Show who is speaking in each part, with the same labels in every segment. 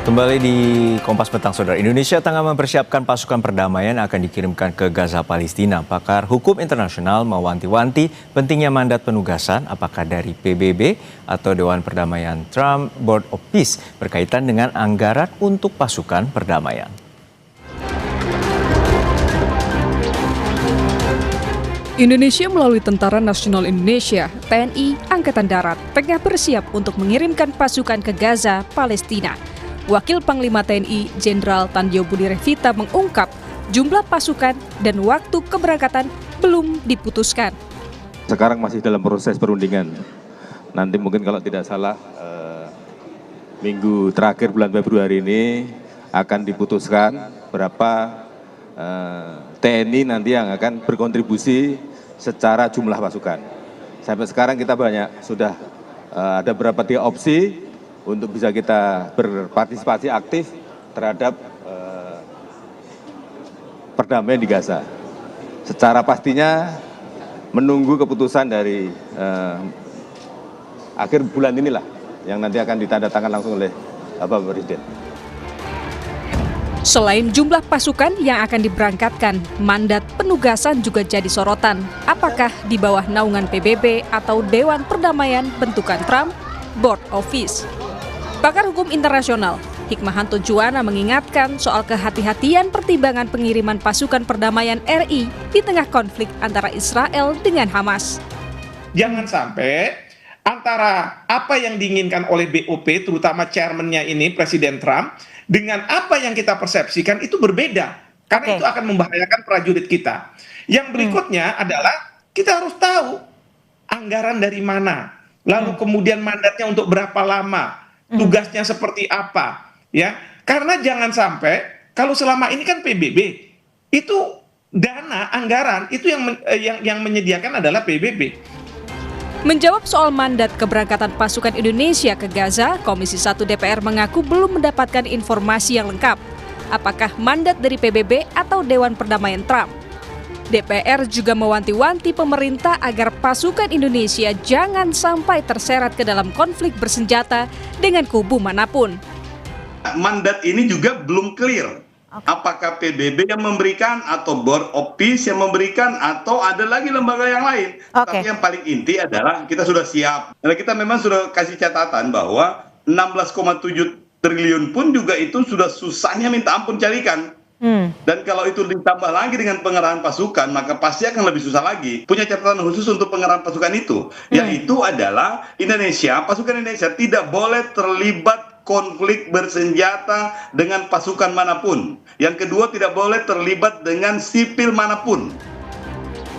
Speaker 1: Kembali di Kompas Petang, Saudara. Indonesia tengah mempersiapkan pasukan perdamaian yang akan dikirimkan ke Gaza, Palestina. Pakar hukum internasional mewanti-wanti pentingnya mandat penugasan, apakah dari PBB atau Dewan Perdamaian Trump Board of Peace, berkaitan dengan anggaran untuk pasukan perdamaian.
Speaker 2: Indonesia melalui Tentara Nasional Indonesia, TNI, Angkatan Darat, tengah bersiap untuk mengirimkan pasukan ke Gaza, Palestina. Wakil Panglima TNI Jenderal Tandjo Budi Revita mengungkap jumlah pasukan dan waktu keberangkatan belum diputuskan.
Speaker 3: Sekarang masih dalam proses perundingan. Nanti mungkin kalau tidak salah minggu terakhir bulan Februari ini akan diputuskan berapa TNI nanti yang akan berkontribusi secara jumlah pasukan. Sampai sekarang kita sudah ada beberapa opsi untuk bisa kita berpartisipasi aktif terhadap perdamaian di Gaza. Secara pastinya menunggu keputusan dari akhir bulan inilah yang nanti akan ditandatangan langsung oleh Bapak Presiden.
Speaker 2: Selain jumlah pasukan yang akan diberangkatkan, mandat penugasan juga jadi sorotan. Apakah di bawah naungan PBB atau Dewan Perdamaian bentukan Trump Board of Peace? Pakar hukum internasional Hikmahanto Juwana mengingatkan soal kehati-hatian pertimbangan pengiriman pasukan perdamaian RI di tengah konflik antara Israel dengan Hamas.
Speaker 4: Jangan sampai antara apa yang diinginkan oleh BOP, terutama chairman-nya ini, Presiden Trump, dengan apa yang kita persepsikan itu berbeda. Karena itu akan membahayakan prajurit kita. Yang berikutnya adalah kita harus tahu anggaran dari mana, lalu kemudian mandatnya untuk berapa lama, tugasnya seperti apa, ya. Karena jangan sampai kalau selama ini kan PBB itu dana anggaran itu yang menyediakan adalah PBB.
Speaker 2: Menjawab soal mandat keberangkatan pasukan Indonesia ke Gaza, Komisi 1 DPR mengaku belum mendapatkan informasi yang lengkap. Apakah mandat dari PBB atau Dewan Perdamaian Trump? DPR juga mewanti-wanti pemerintah agar pasukan Indonesia jangan sampai terseret ke dalam konflik bersenjata dengan kubu manapun.
Speaker 5: Mandat ini juga belum clear. Apakah PBB yang memberikan atau Board of Peace yang memberikan atau ada lagi lembaga yang lain. Tapi yang paling inti adalah kita sudah siap. Dan kita memang sudah kasih catatan bahwa 16,7 triliun pun juga itu sudah susahnya minta ampun carikan. Dan kalau itu ditambah lagi dengan pengerahan pasukan, maka pasti akan lebih susah lagi. Punya catatan khusus untuk pengerahan pasukan itu, yaitu adalah pasukan Indonesia tidak boleh terlibat konflik bersenjata dengan pasukan manapun. Yang kedua, tidak boleh terlibat dengan sipil manapun.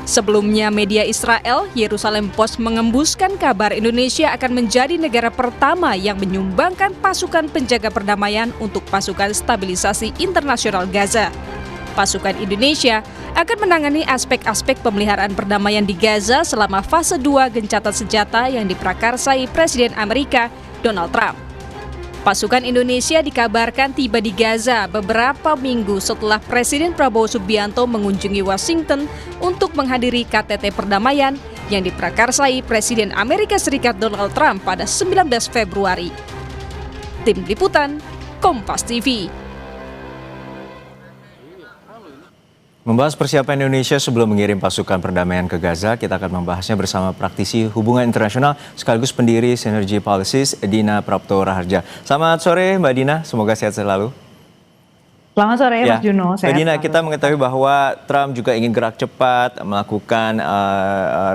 Speaker 2: Sebelumnya, media Israel, Yerusalem Post mengembuskan kabar Indonesia akan menjadi negara pertama yang menyumbangkan pasukan penjaga perdamaian untuk pasukan stabilisasi internasional Gaza. Pasukan Indonesia akan menangani aspek-aspek pemeliharaan perdamaian di Gaza selama fase 2 gencatan senjata yang diprakarsai Presiden Amerika Donald Trump. Pasukan Indonesia dikabarkan tiba di Gaza beberapa minggu setelah Presiden Prabowo Subianto mengunjungi Washington untuk menghadiri KTT perdamaian yang diprakarsai Presiden Amerika Serikat Donald Trump pada 19 Februari. Tim Liputan, Kompas TV.
Speaker 1: Membahas persiapan Indonesia sebelum mengirim pasukan perdamaian ke Gaza, kita akan membahasnya bersama praktisi hubungan internasional sekaligus pendiri Synergy Policies, Dina Prapto Raharja. Selamat sore Mbak Dina, semoga sehat selalu.
Speaker 6: Selamat sore Mas Juno.
Speaker 1: Mbak Dina, kita mengetahui bahwa Trump juga ingin gerak cepat melakukan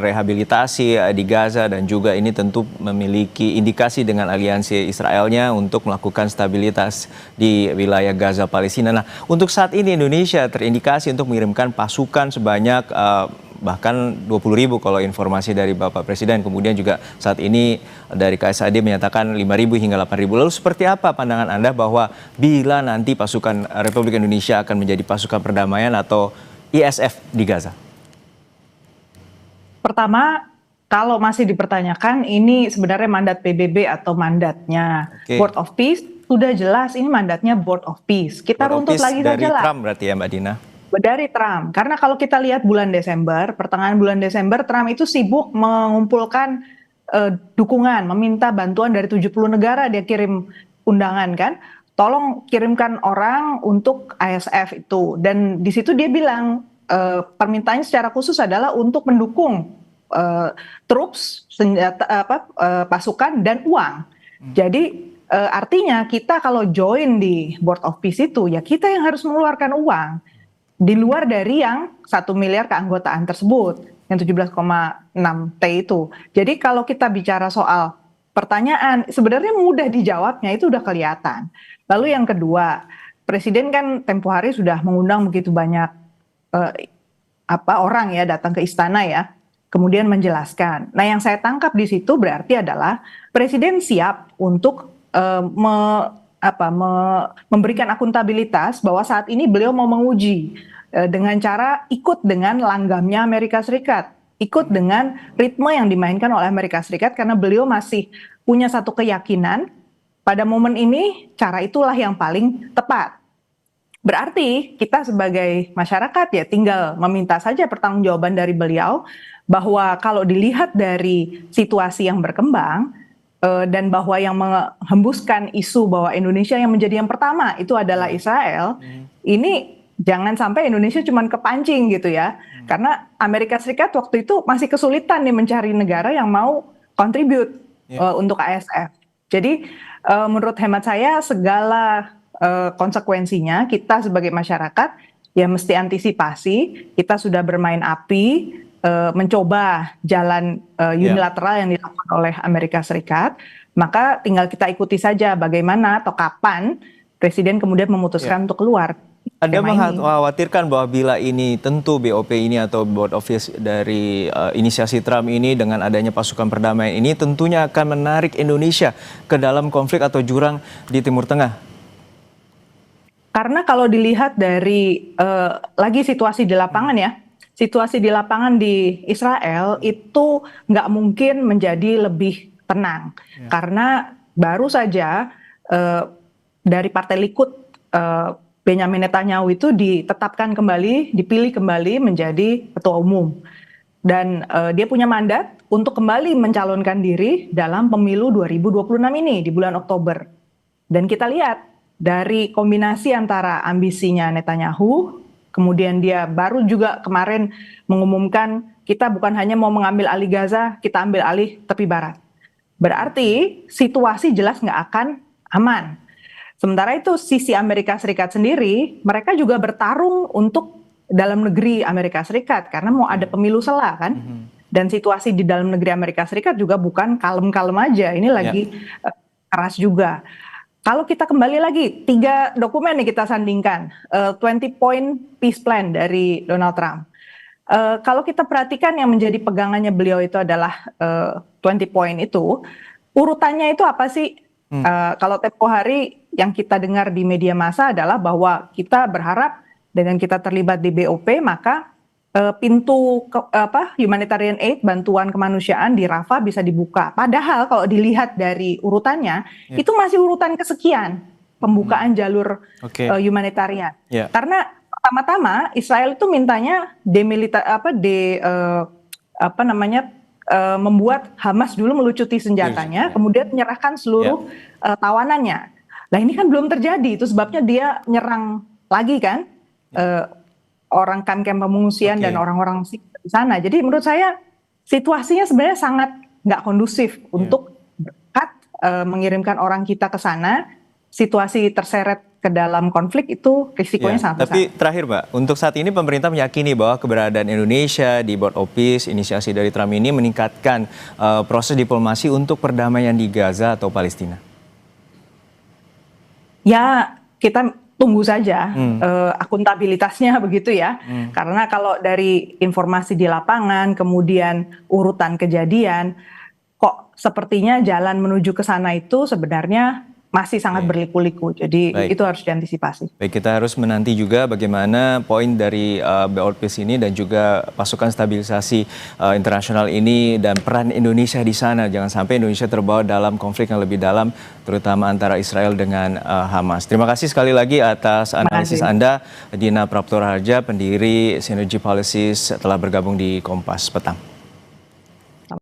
Speaker 1: rehabilitasi di Gaza dan juga ini tentu memiliki indikasi dengan aliansi Israelnya untuk melakukan stabilitas di wilayah Gaza Palestina. Nah, untuk saat ini Indonesia terindikasi untuk mengirimkan pasukan sebanyak bahkan 20.000 kalau informasi dari Bapak Presiden. Kemudian juga saat ini dari KSAD menyatakan 5.000 hingga 8.000. Lalu seperti apa pandangan Anda bahwa bila nanti pasukan Republik Indonesia akan menjadi pasukan perdamaian atau ISF di Gaza?
Speaker 6: Pertama, kalau masih dipertanyakan ini sebenarnya mandat PBB atau mandatnya Board of Peace, sudah jelas ini mandatnya Board of Peace. Kita runtut lagi saja lah.
Speaker 1: Dari Trump berarti ya Mbak Dina?
Speaker 6: Dari Trump, karena kalau kita lihat bulan Desember, pertengahan bulan Desember, Trump itu sibuk mengumpulkan dukungan, meminta bantuan dari 70 negara, dia kirim undangan kan. tolong kirimkan orang untuk ISF itu. Dan di situ dia bilang permintaannya secara khusus adalah untuk mendukung troops, senjata, pasukan dan uang. Jadi artinya kita kalau join di Board of Peace itu ya kita yang harus mengeluarkan uang di luar dari yang 1 miliar keanggotaan tersebut, yang 17,6 T itu. Jadi kalau kita bicara soal pertanyaan sebenarnya mudah dijawabnya, itu udah kelihatan. Lalu yang kedua, Presiden kan tempo hari sudah mengundang begitu banyak orang ya datang ke istana ya, kemudian menjelaskan. Nah yang saya tangkap di situ berarti adalah Presiden siap untuk memberikan akuntabilitas bahwa saat ini beliau mau menguji dengan cara ikut dengan langgamnya Amerika Serikat, ikut dengan ritme yang dimainkan oleh Amerika Serikat karena beliau masih punya satu keyakinan pada momen ini cara itulah yang paling tepat. Berarti kita sebagai masyarakat ya tinggal meminta saja pertanggungjawaban dari beliau bahwa kalau dilihat dari situasi yang berkembang dan bahwa yang menghembuskan isu bahwa Indonesia yang menjadi yang pertama itu adalah Israel, ini jangan sampai Indonesia cuma kepancing gitu ya. Karena Amerika Serikat waktu itu masih kesulitan nih mencari negara yang mau kontribut untuk ISF. Jadi menurut hemat saya segala konsekuensinya kita sebagai masyarakat ya mesti antisipasi. Kita sudah bermain api, mencoba jalan unilateral yang dilakukan oleh Amerika Serikat, maka tinggal kita ikuti saja bagaimana atau kapan Presiden kemudian memutuskan untuk keluar.
Speaker 1: Anda mengkhawatirkan bahwa bila ini tentu BOP ini atau Board of Peace dari inisiasi Trump ini dengan adanya pasukan perdamaian ini tentunya akan menarik Indonesia ke dalam konflik atau jurang di Timur Tengah?
Speaker 6: Karena kalau dilihat dari lagi situasi di lapangan ya, situasi di lapangan di Israel itu nggak mungkin menjadi lebih tenang. Karena baru saja dari Partai Likud Benjamin Netanyahu itu ditetapkan kembali, dipilih kembali menjadi ketua umum. Dan dia punya mandat untuk kembali mencalonkan diri dalam pemilu 2026 ini di bulan Oktober. Dan kita lihat dari kombinasi antara ambisinya Netanyahu, kemudian dia baru juga kemarin mengumumkan kita bukan hanya mau mengambil alih Gaza, kita ambil alih tepi barat. Berarti situasi jelas nggak akan aman. Sementara itu sisi Amerika Serikat sendiri, mereka juga bertarung untuk dalam negeri Amerika Serikat karena mau ada pemilu sela kan. Dan situasi di dalam negeri Amerika Serikat juga bukan kalem-kalem aja, ini lagi keras juga. Kalau kita kembali lagi, 3 dokumen yang kita sandingkan, 20-point peace plan dari Donald Trump. Kalau kita perhatikan yang menjadi pegangannya beliau itu adalah 20 point itu, urutannya itu apa sih? Kalau tempo hari yang kita dengar di media massa adalah bahwa kita berharap dengan kita terlibat di BOP, maka pintu humanitarian aid, bantuan kemanusiaan di Rafah bisa dibuka. Padahal kalau dilihat dari urutannya, itu masih urutan kesekian pembukaan jalur humanitarian. Karena pertama-tama Israel itu mintanya membuat Hamas dulu melucuti senjatanya, kemudian menyerahkan seluruh tawanannya. Nah ini kan belum terjadi, itu sebabnya dia nyerang lagi kan. Orang kamp-kamp pengungsian dan orang-orang di sana. Jadi menurut saya situasinya sebenarnya sangat nggak kondusif untuk berangkat mengirimkan orang kita ke sana. Situasi terseret ke dalam konflik itu risikonya sangat besar.
Speaker 1: Tapi terakhir Mbak, untuk saat ini pemerintah meyakini bahwa keberadaan Indonesia di Board of Peace, inisiasi dari Trump ini meningkatkan proses diplomasi untuk perdamaian di Gaza atau Palestina.
Speaker 6: Ya kita tunggu saja akuntabilitasnya begitu ya. Karena kalau dari informasi di lapangan, kemudian urutan kejadian, kok sepertinya jalan menuju ke sana itu sebenarnya masih sangat berliku-liku. Jadi itu harus diantisipasi.
Speaker 1: Baik, kita harus menanti juga bagaimana poin dari Board of Peace ini dan juga pasukan stabilisasi internasional ini dan peran Indonesia di sana. Jangan sampai Indonesia terbawa dalam konflik yang lebih dalam, terutama antara Israel dengan Hamas. Terima kasih sekali lagi atas analisis Anda, Dina Praptora Harja, pendiri Synergy Policies, telah bergabung di Kompas Petang.